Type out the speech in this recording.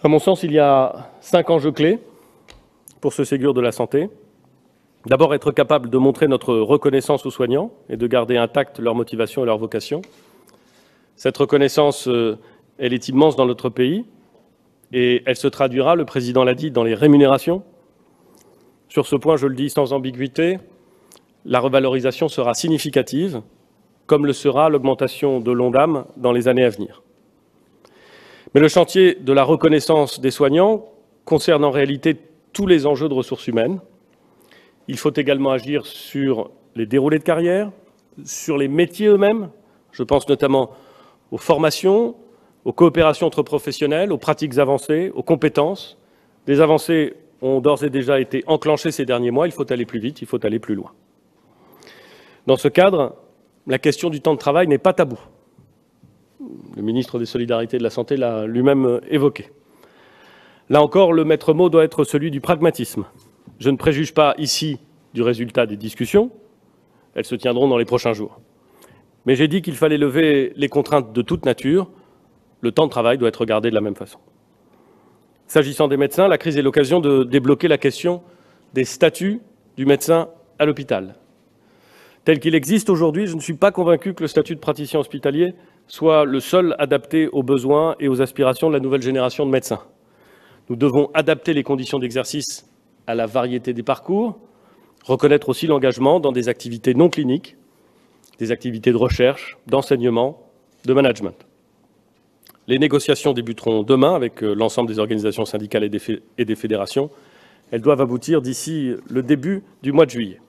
À mon sens, il y a 5 enjeux clés pour ce Ségur de la santé. D'abord, être capable de montrer notre reconnaissance aux soignants et de garder intacte leur motivation et leur vocation. Cette reconnaissance, elle est immense dans notre pays et elle se traduira, le président l'a dit, dans les rémunérations. Sur ce point, je le dis sans ambiguïté, la revalorisation sera significative, comme le sera l'augmentation de l'ONDAM dans les années à venir. Mais le chantier de la reconnaissance des soignants concerne en réalité tous les enjeux de ressources humaines. Il faut également agir sur les déroulés de carrière, sur les métiers eux-mêmes. Je pense notamment aux formations, aux coopérations entre professionnels, aux pratiques avancées, aux compétences. Des avancées ont d'ores et déjà été enclenchées ces derniers mois. Il faut aller plus vite, il faut aller plus loin. Dans ce cadre, la question du temps de travail n'est pas taboue. Le ministre des Solidarités et de la Santé l'a lui-même évoqué. Là encore, le maître mot doit être celui du pragmatisme. Je ne préjuge pas ici du résultat des discussions. Elles se tiendront dans les prochains jours. Mais j'ai dit qu'il fallait lever les contraintes de toute nature. Le temps de travail doit être regardé de la même façon. S'agissant des médecins, la crise est l'occasion de débloquer la question des statuts du médecin à l'hôpital. Tel qu'il existe aujourd'hui, je ne suis pas convaincu que le statut de praticien hospitalier soit le seul adapté aux besoins et aux aspirations de la nouvelle génération de médecins. Nous devons adapter les conditions d'exercice à la variété des parcours, reconnaître aussi l'engagement dans des activités non cliniques, des activités de recherche, d'enseignement, de management. Les négociations débuteront demain avec l'ensemble des organisations syndicales et des fédérations. Elles doivent aboutir d'ici le début du mois de juillet.